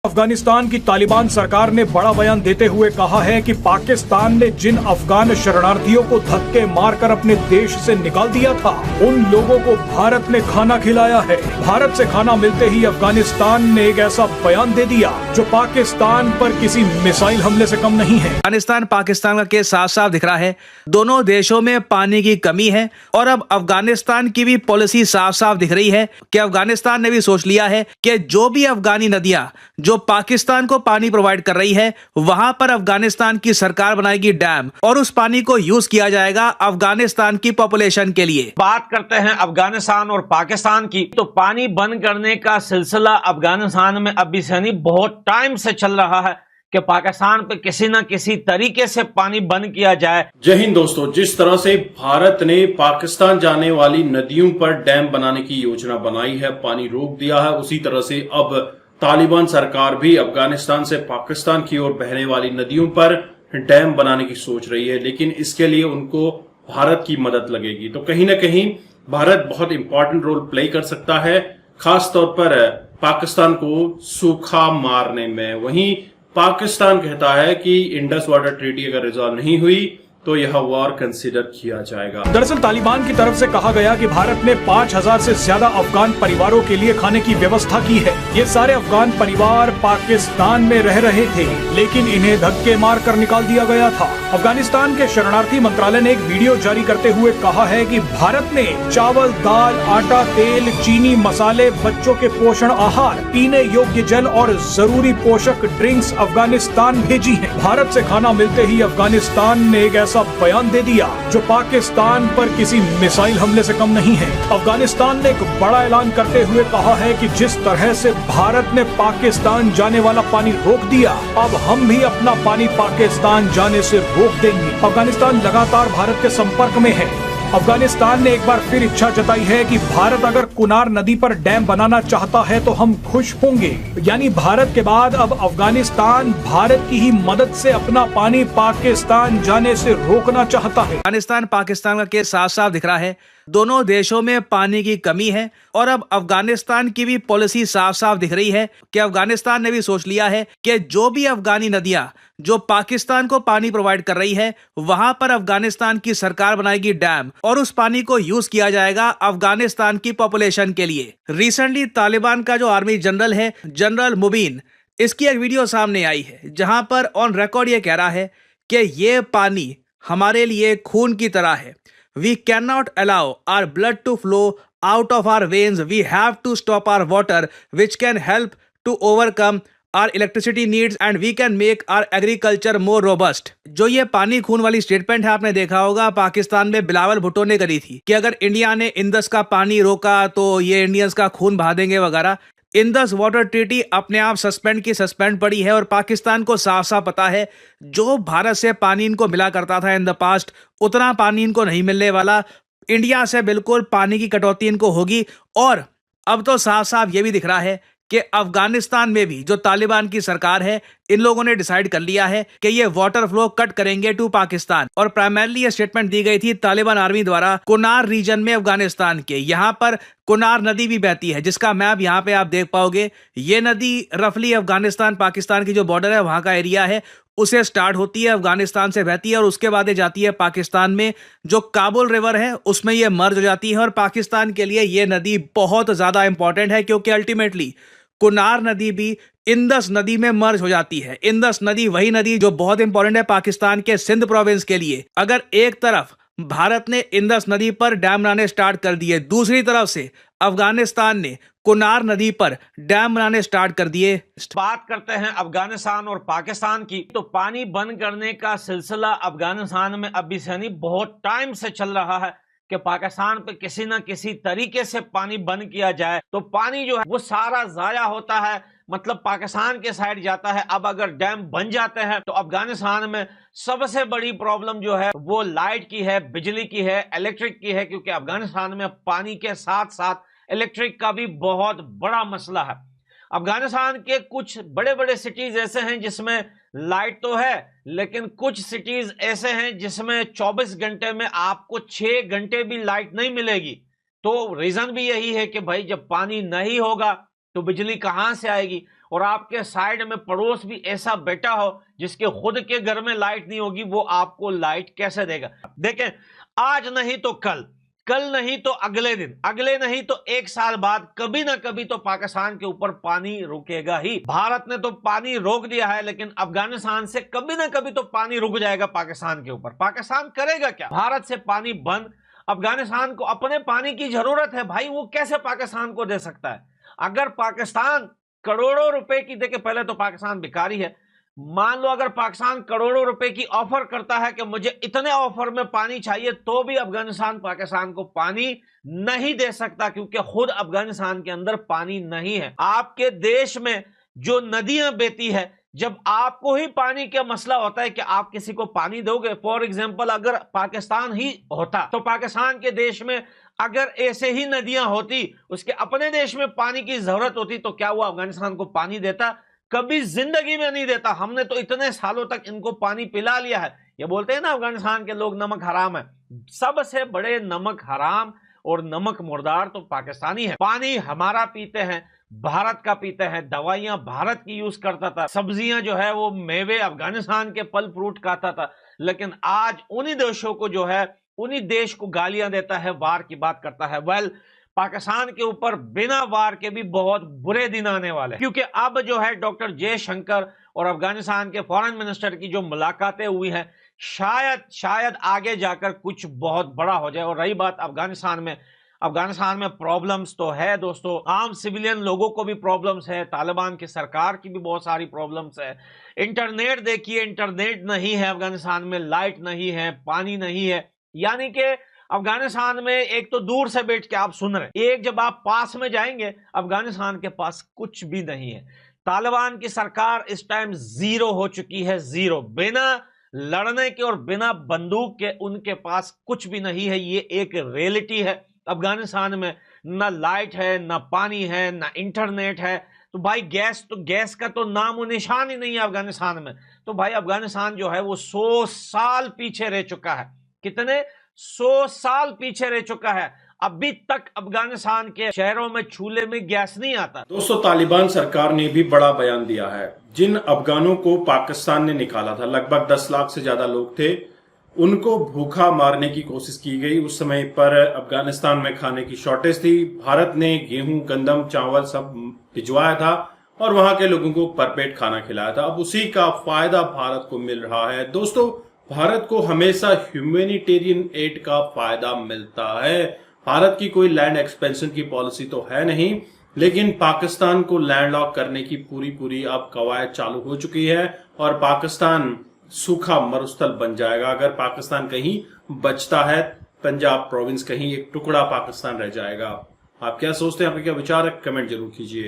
अफगानिस्तान की तालिबान सरकार ने बड़ा बयान देते हुए कहा है कि पाकिस्तान ने जिन अफगान शरणार्थियों को धक्के मारकर अपने देश से निकाल दिया था, उन लोगों को भारत ने खाना खिलाया है। भारत से खाना मिलते ही अफगानिस्तान ने एक ऐसा बयान दे दिया जो पाकिस्तान पर किसी मिसाइल हमले से कम नहीं है। अफगानिस्तान पाकिस्तान का केस साफ साफ दिख रहा है। दोनों देशों में पानी की कमी है और अब अफगानिस्तान की भी पॉलिसी साफ साफ दिख रही है कि अफगानिस्तान ने भी सोच लिया है कि जो भी अफगानी नदियां जो पाकिस्तान को पानी प्रोवाइड कर रही है, वहां पर अफगानिस्तान की सरकार बनाएगी डैम और उस पानी को यूज किया जाएगा अफगानिस्तान की पॉपुलेशन के लिए। बात करते हैं अफगानिस्तान और पाकिस्तान की, तो पानी बंद करने का सिलसिला अफगानिस्तान में अभी से नहीं बहुत टाइम से चल रहा है कि पाकिस्तान पे किसी न किसी तरीके से पानी बंद किया जाए। जय हिंद दोस्तों, जिस तरह से भारत ने पाकिस्तान जाने वाली नदियों पर डैम बनाने की योजना बनाई है, पानी रोक दिया है, उसी तरह से अब तालिबान सरकार भी अफगानिस्तान से पाकिस्तान की ओर बहने वाली नदियों पर डैम बनाने की सोच रही है, लेकिन इसके लिए उनको भारत की मदद लगेगी। तो कहीं ना कहीं भारत बहुत इंपॉर्टेंट रोल प्ले कर सकता है, खास तौर पर पाकिस्तान को सूखा मारने में। वहीं पाकिस्तान कहता है कि इंडस वाटर ट्रीटी अगर रिजॉल्व नहीं हुई तो यह वॉर कंसीडर किया जाएगा। दरअसल तालिबान की तरफ से कहा गया कि भारत ने 5000 से ज्यादा अफगान परिवारों के लिए खाने की व्यवस्था की है। ये सारे अफगान परिवार पाकिस्तान में रह रहे थे, लेकिन इन्हें धक्के मार कर निकाल दिया गया था। अफगानिस्तान के शरणार्थी मंत्रालय ने एक वीडियो जारी करते हुए कहा है कि भारत ने चावल, दाल, आटा, तेल, चीनी, मसाले, बच्चों के पोषण आहार, पीने योग्य जल और जरूरी पोषक ड्रिंक्स अफगानिस्तान भेजी है। भारत से खाना मिलते ही अफगानिस्तान ने एक ऐसा बयान दे दिया जो पाकिस्तान पर किसी मिसाइल हमले से कम नहीं है। अफगानिस्तान ने एक बड़ा ऐलान करते हुए कहा है कि जिस तरह से भारत ने पाकिस्तान जाने वाला पानी रोक दिया, अब हम भी अपना पानी पाकिस्तान जाने से रोक देंगे। अफगानिस्तान लगातार भारत के संपर्क में है। अफगानिस्तान ने एक बार फिर इच्छा जताई है कि भारत अगर कुनार नदी पर डैम बनाना चाहता है तो हम खुश होंगे। यानी भारत के बाद अब अफगानिस्तान भारत की ही मदद से अपना पानी पाकिस्तान जाने से रोकना चाहता है। अफगानिस्तान पाकिस्तान का केस साफ साफ दिख रहा है। दोनों देशों में पानी की कमी है और अब अफगानिस्तान की भी पॉलिसी साफ साफ दिख रही है कि अफगानिस्तान ने भी सोच लिया है कि जो भी अफगानी नदियां जो पाकिस्तान को पानी प्रोवाइड कर रही है, वहां पर अफगानिस्तान की सरकार बनाएगी डैम और उस पानी को यूज किया जाएगा अफगानिस्तान की पॉपुलेशन के लिए। रिसेंटली तालिबान का जो आर्मी जनरल है, जनरल मुबीन, इसकी एक वीडियो सामने आई है जहां पर ऑन रिकॉर्ड ये कह रहा है कि ये पानी हमारे लिए खून की तरह है। We cannot allow our blood to flow out of our veins. We have to stop our water, which can help to overcome our electricity needs and we can make our agriculture more robust. जो ये पानी खून वाली statement है, आपने देखा होगा पाकिस्तान में बिलावल भुट्टो ने करी थी कि अगर इंडिया ने इंदस का पानी रोका तो ये इंडियंस का खून बहा देंगे वगैरह। इंदस वाटर ट्रीटी अपने आप सस्पेंड पड़ी है और पाकिस्तान को साफ साफ पता है जो भारत से पानी इनको मिला करता था इन द पास्ट, उतना पानी इनको नहीं मिलने वाला। इंडिया से बिल्कुल पानी की कटौती इनको होगी। और अब तो साफ साफ ये भी दिख रहा है कि अफगानिस्तान में भी जो तालिबान की सरकार है, इन लोगों ने डिसाइड कर लिया है कि ये वाटर फ्लो कट करेंगे टू पाकिस्तान। और प्राइमरली ये स्टेटमेंट दी गई थी तालिबान आर्मी द्वारा कुनार रीजन में अफगानिस्तान के। यहाँ पर कुनार नदी भी बहती है, जिसका मैप यहाँ पे आप देख पाओगे। ये नदी रफली अफगानिस्तान पाकिस्तान की जो बॉर्डर है वहां का एरिया है, उसे स्टार्ट होती है, अफगानिस्तान से बहती है और उसके बाद जाती है पाकिस्तान में। जो काबुल रिवर है उसमें ये मर्ज हो जाती है और पाकिस्तान के लिए ये नदी बहुत ज्यादा इंपॉर्टेंट है क्योंकि अल्टीमेटली कुनार नदी भी इंदस नदी में मर्ज हो जाती है। इंदस नदी वही नदी जो बहुत इंपॉर्टेंट है पाकिस्तान के सिंध प्रोविंस के लिए। अगर एक तरफ भारत ने इंदस नदी पर डैम बनाने स्टार्ट कर दिए, दूसरी तरफ से अफगानिस्तान ने कुनार नदी पर डैम बनाने स्टार्ट कर दिए। बात करते हैं अफगानिस्तान और पाकिस्तान की, तो पानी बंद करने का सिलसिला अफगानिस्तान में अभी से नहीं बहुत टाइम से चल रहा है कि पाकिस्तान पे किसी न किसी तरीके से पानी बंद किया जाए तो पानी जो है वो सारा जाया होता है, मतलब पाकिस्तान के साइड जाता है। अब अगर डैम बन जाते हैं तो अफगानिस्तान में सबसे बड़ी प्रॉब्लम जो है वो लाइट की है, बिजली की है, इलेक्ट्रिक की है, क्योंकि अफगानिस्तान में पानी के साथ साथ इलेक्ट्रिक का भी बहुत बड़ा मसला है। अफगानिस्तान के कुछ बड़े बड़े सिटीज ऐसे हैं जिसमें लाइट तो है, लेकिन कुछ सिटीज ऐसे हैं जिसमें 24 घंटे में आपको 6 घंटे भी लाइट नहीं मिलेगी। तो रीजन भी यही है कि भाई जब पानी नहीं होगा तो बिजली कहां से आएगी। और आपके साइड में पड़ोस भी ऐसा बेटा हो जिसके खुद के घर में लाइट नहीं होगी, वो आपको लाइट कैसे देगा? देखें, आज नहीं तो कल नहीं तो अगले दिन, अगले नहीं तो 1 साल बाद कभी ना कभी तो पाकिस्तान के ऊपर पानी रुकेगा ही। भारत ने तो पानी रोक दिया है, लेकिन अफगानिस्तान से कभी ना कभी तो पानी रुक जाएगा पाकिस्तान के ऊपर। पाकिस्तान करेगा क्या? भारत से पानी बंद, अफगानिस्तान को अपने पानी की जरूरत है भाई, वो कैसे पाकिस्तान को दे सकता है? अगर पाकिस्तान करोड़ों रुपए की, देखिए पहले तो पाकिस्तान भिखारी है, मान लो अगर पाकिस्तान करोड़ों रुपए की ऑफर करता है कि मुझे इतने ऑफर में पानी चाहिए, तो भी अफगानिस्तान पाकिस्तान को पानी नहीं दे सकता, क्योंकि खुद अफगानिस्तान के अंदर पानी नहीं है। आपके देश में जो नदियां बहती है, जब आपको ही पानी का मसला होता है कि आप किसी को पानी दोगे, फॉर एग्जांपल अगर पाकिस्तान ही होता तो पाकिस्तान के देश में अगर ऐसे ही नदियां होती, उसके अपने देश में पानी की जरूरत होती, तो क्या वो अफगानिस्तान को पानी देता? कभी जिंदगी में नहीं देता। हमने तो इतने सालों तक इनको पानी पिला लिया है। ये बोलते हैं ना अफगानिस्तान के लोग नमक हराम है, सबसे बड़े नमक हराम और नमक मुर्दार तो पाकिस्तानी है। पानी हमारा पीते हैं, भारत का पीते हैं, दवाइयां भारत की यूज करता था, सब्जियां जो है वो मेवे अफगानिस्तान के फल फ्रूट खाता था, लेकिन आज उन्हीं देशों को जो है, उन्हीं देश को गालियां देता है, वार की बात करता है। वेल, पाकिस्तान के ऊपर बिना वार के भी बहुत बुरे दिन आने वाले हैं, क्योंकि अब जो है डॉक्टर जयशंकर और अफगानिस्तान के फॉरेन मिनिस्टर की जो मुलाकातें हुई हैं, शायद आगे जाकर कुछ बहुत बड़ा हो जाए। और रही बात अफगानिस्तान में प्रॉब्लम्स तो है दोस्तों, आम सिविलियन लोगों को भी प्रॉब्लम्स है, तालिबान की सरकार की भी बहुत सारी प्रॉब्लम्स है। इंटरनेट देखिए, इंटरनेट नहीं है अफगानिस्तान में, लाइट नहीं है, पानी नहीं है, यानी कि अफगानिस्तान में एक तो दूर से बैठ के आप सुन रहे, एक जब आप पास में जाएंगे, अफगानिस्तान के पास कुछ भी नहीं है। तालिबान की सरकार इस टाइम जीरो हो चुकी है, जीरो, बिना लड़ने के और बिना बंदूक के उनके पास कुछ भी नहीं है। ये एक रियलिटी है। अफगानिस्तान में ना लाइट है, ना पानी है, ना इंटरनेट है। तो भाई गैस का तो नामो निशान ही नहीं है अफगानिस्तान में। तो भाई अफगानिस्तान जो है वो 100 साल पीछे रह चुका है। कितने? 100 साल पीछे रह चुका है। अभी तक अफगानिस्तान के शहरों में चूल्हे में गैस नहीं आता। दोस्तों, तालिबान सरकार ने भी बड़ा बयान दिया है। जिन अफगानों को पाकिस्तान ने निकाला था, लगभग 10 लाख से ज्यादा लोग थे, उनको भूखा मारने की कोशिश की गई। उस समय पर अफगानिस्तान में खाने की शॉर्टेज थी। भारत ने गेहूं, गंदम, चावल सब भिजवाया था और वहां के लोगों को भरपेट खाना खिलाया था। अब उसी का फायदा भारत को मिल रहा है। दोस्तों, भारत को हमेशा ह्यूमैनिटेरियन एड का फायदा मिलता है। भारत की कोई लैंड एक्सपेंशन की पॉलिसी तो है नहीं, लेकिन पाकिस्तान को लैंडलॉक करने की पूरी अब कवायद चालू हो चुकी है और पाकिस्तान सूखा मरुस्थल बन जाएगा। अगर पाकिस्तान कहीं बचता है, पंजाब प्रोविंस कहीं एक टुकड़ा पाकिस्तान रह जाएगा। आप क्या सोचते हैं? आपके क्या विचार है? कमेंट जरूर कीजिए।